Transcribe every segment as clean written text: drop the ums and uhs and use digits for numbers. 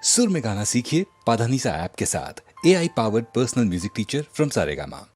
सुर में गाना सीखिए पाधानीसा ऐप के साथ। AI powered personal music teacher from Saregama.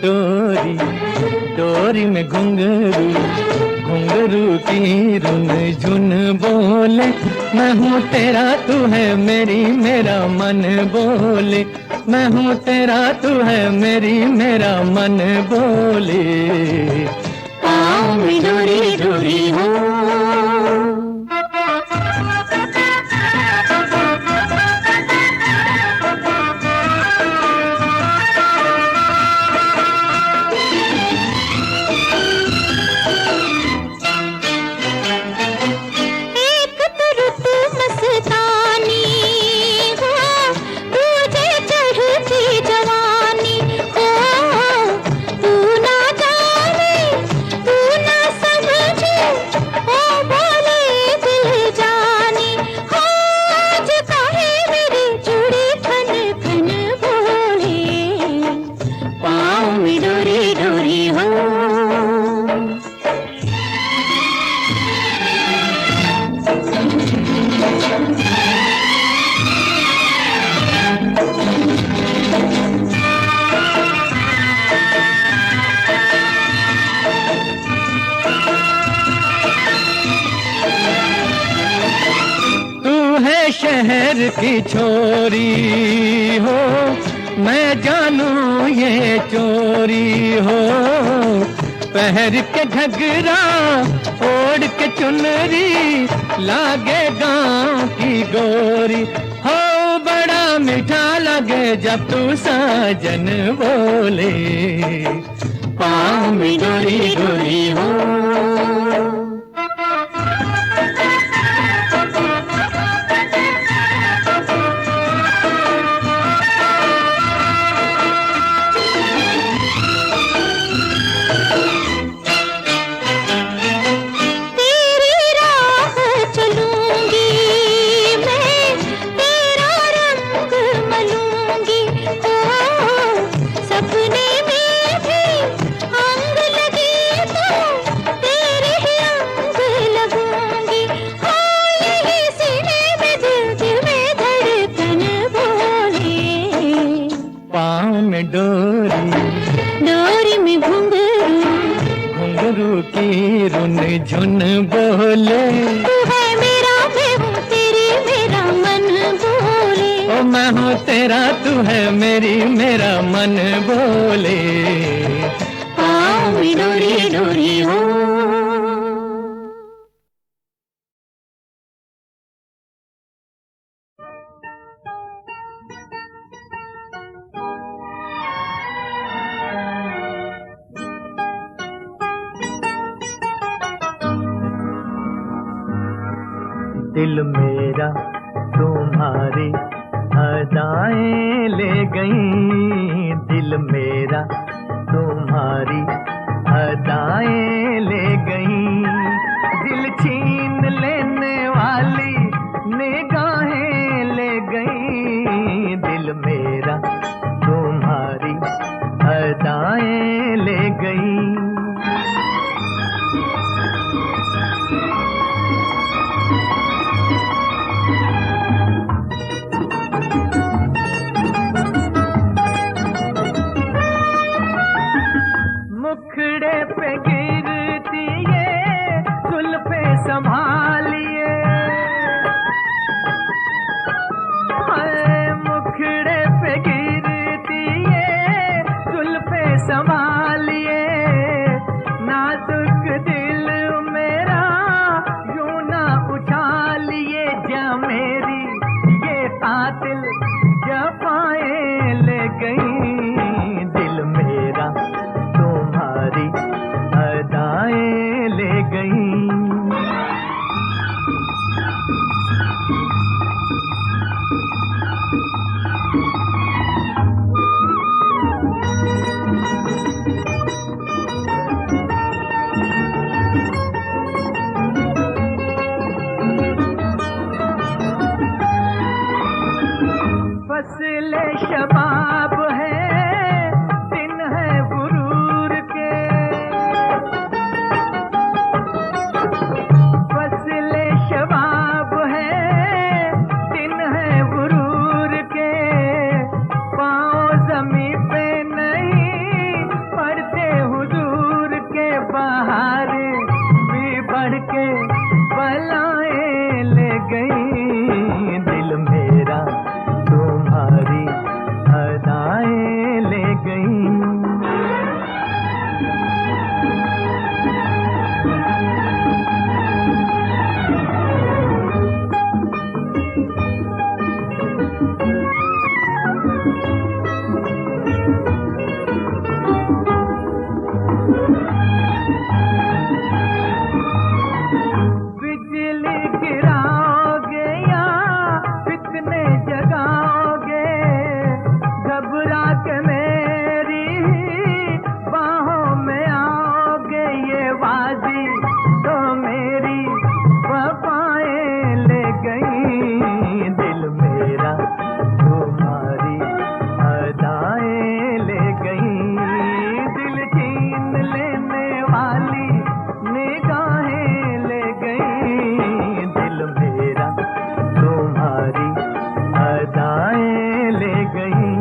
डोरी डोरी में घुंघरू घुंघरू की रुन झुन बोले, मैं हूँ तेरा तू है मेरी मेरा मन बोले, मैं हूँ तेरा तू है मेरी मेरा मन बोले। पाँव में डोरी डोरी हो शहर की छोरी हो, मैं जानू ये चोरी हो। पहर के घघरा ओढ़ के चुनरी, लागे गाँव की गोरी हो। बड़ा मीठा लगे जब तू साजन बोले, पाँव में डोरी डोरी हो। डोरी में घुंघरू, घुंघरू की रुन झुन बोले, तू है मेरा मैं हूँ तेरी मेरा मन बोले। ओ मैं हूँ तेरा तू है मेरी मेरा मन बोले, पाँव में डोरी डोरी हो। दिल मेरा तुम्हारी अदाएं ले गई, दिल मेरा तुम्हारी अदाएं ले गई। दिल छीन लेने वाली निगाहें ले गई, दिल मेरा तुम्हारी अदाएं ले गई। मुखड़े पे गिरती ये जुल्फे संभालिए, मुखड़े पे गिरती ये जुल्फे संभालिए। नाजुक दिल मेरा यूं ना उछालिए, जा मेरी ये कातिल जफाएं ले गई। दिल मेरा तुम्हारी अदाएं ले गई। फसले शबाब है, दिन है गुरूर के, फसले शबाब है, दिन है गुरूर के। पाँव ज़मीं पे नहीं पड़ते हुजूर के, बाहर भी बढ़ के बलाएं ले गई। दिल मेरा तुम्हारी अदाएं ले गई। बिजली गिराओगे या फितने जगाओगे, घबरा के मेरी बाहों में आओगे। ये वादी तो मेरी वफाएं ले गई, दिल मेरा तुम्हारी अदाएं ले गई। दिल छीन लेने वाली निगाहें ले गई, दिल मेरा तुम्हारी अदाएं ले गई।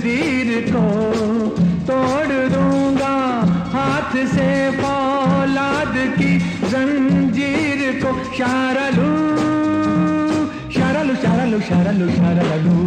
जंजीर को तोड़ दूंगा हाथ से फौलाद की जंजीर को शारलू शारलू शारलू शारलू शारलू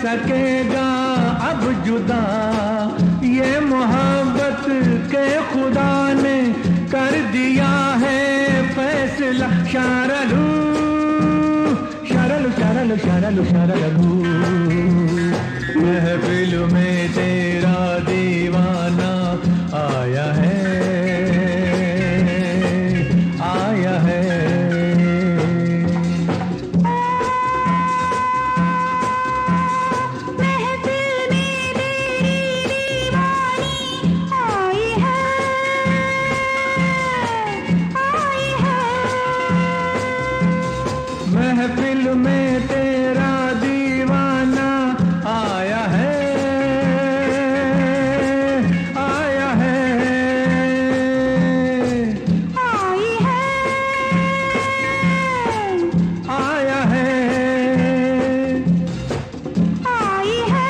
सकेगा अब जुदा ये मोहब्बत के खुदा ने कर दिया है फैसला शारलू शारलू शारलू शारलू शारलू महफिल में तेरा दीवाना आया है आया है महफिल में तेरा दीवाना आया है आया है आई है आया है आई है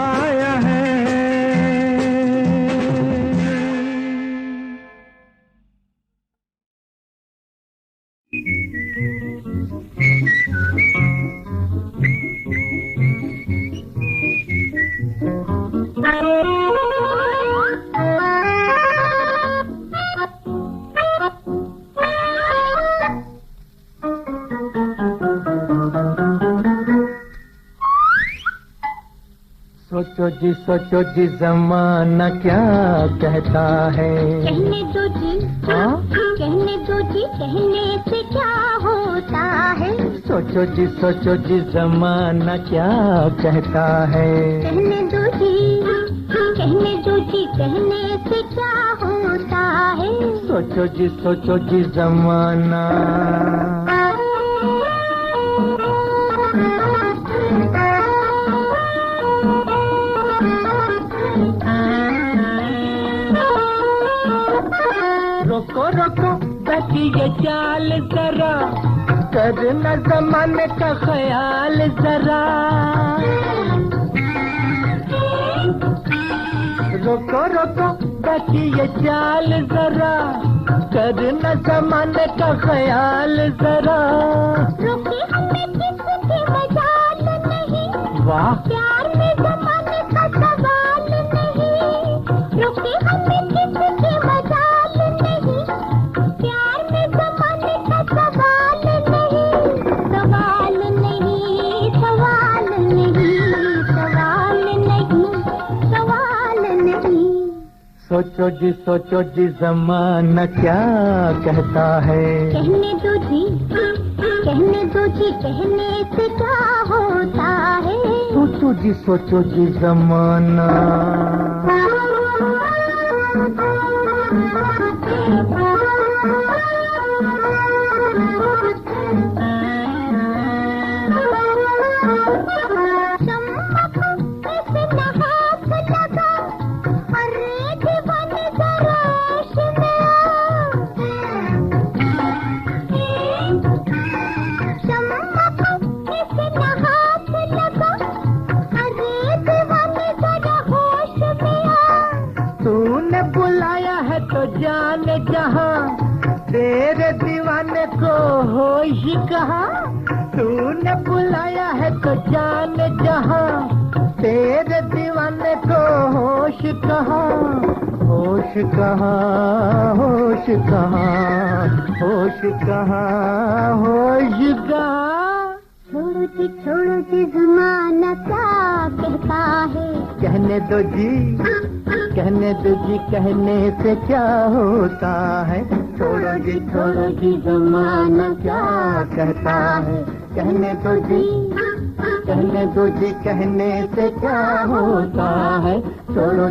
आया है सोचो जी ज़माना क्या कहता है कहने दो जी हाँ? कहने दो जी कहने से क्या होता है सोचो जी ज़माना क्या कहता है कहने दो जी कहने दो जी कहने से क्या होता है सोचो जी ज़माना रोको रोको बची ये चाल जरा करना ज़माने का ख्याल जरा रोको रोको बची ये चाल जरा करना ज़माने का ख्याल जरा रुके हमें किसकी मजाल नहीं वाह प्यार में ज़माने का सवाल नहीं रुके हमें किसकी मजाल नहीं प्यार में ज़माने का सवाल नहीं सवाल नहीं सवाल नहीं सवाल नहीं सवाल नहीं सोचो जी ज़माना क्या कहता है कहने दो जी कहने से क्या होता है सोचो जी ज़माना बुलाया है तो जाने जहां, तेरे दीवाने को होश कहाँ। तूने बुलाया है तो जाने जहां, तेरे दीवाने को होश कहाँ। होश कहाँ, होश कहाँ, होश कहाँ, होश कहाँ। छोड़ो जी ज़माना क्या कहता है। कहने दो जी, कहने दो जी, कहने से क्या होता है। छोड़ो जी ज़माना क्या कहता है। कहने दो जी, कहने दो जी, कहने से क्या होता है। छोड़ो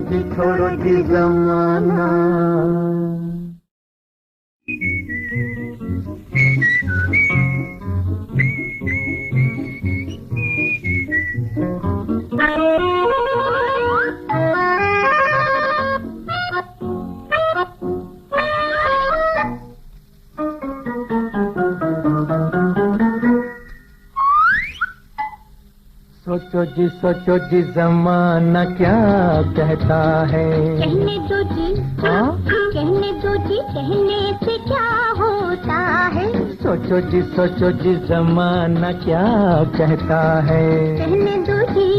जी ज़माना। सोचो जी ज़माना क्या कहता है। कहने दो जी, कहने दो जी, कहने से क्या होता है। सोचो जी ज़माना क्या कहता है। कहने दो जी,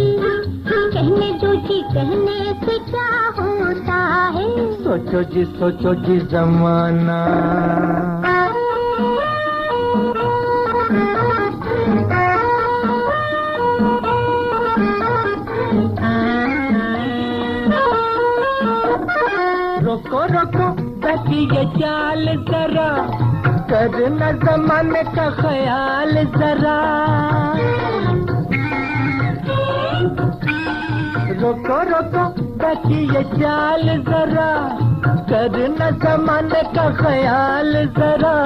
कहने दो जी, कहने से क्या होता है। सोचो जी ज़माना। रोको बची ये चाल जरा, करना ज़माने का ख्याल जरा। रोको बची ये चाल जरा, करना ज़माने का ख्याल जरा।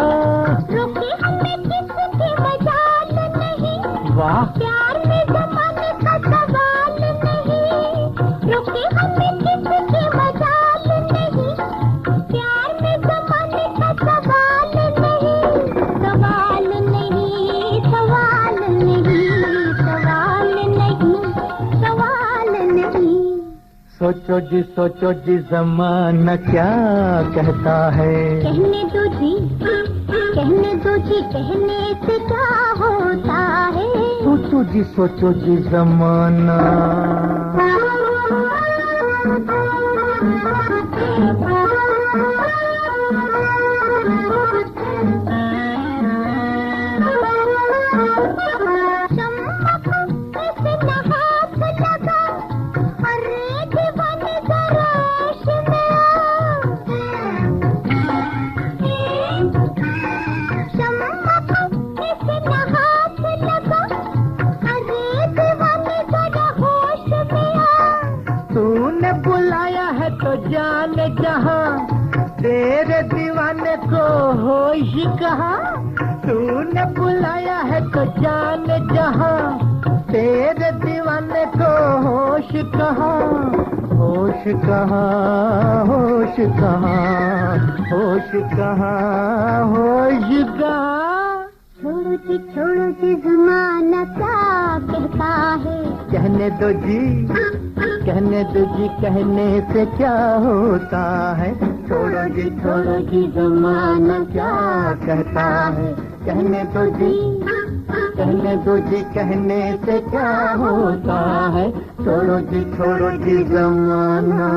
रुके हमें किसकी मजाल नहीं, वाह, प्यार में ज़माने का सवाल नहीं। रुके हमें किसकी मजाल नहीं, प्यार में ज़माने का सवाल नहीं। सवाल नहीं, सवाल नहीं, सवाल नहीं, सवाल नहीं। सोचो जी ज़माना क्या कहता है। कहने दो जी, कहने दो जी, कहने से क्या होता है। सोचो जी ज़माना। तूने बुलाया है तो जाने जहां, तेरे दीवाने को होश कहाँ। तूने बुलाया है तो जाने जहां, तेरे दीवाने को होश कहाँ। होश कहाँ, होश कहाँ, होश कहाँ, होश कहाँ। छोड़ो जी ज़माना क्या कहता है। कहने दो जी, कहने दो जी, कहने से क्या होता है। छोड़ो जी ज़माना क्या कहता है। कहने दो जी, कहने दो जी, कहने से क्या होता है। छोड़ो जी ज़माना।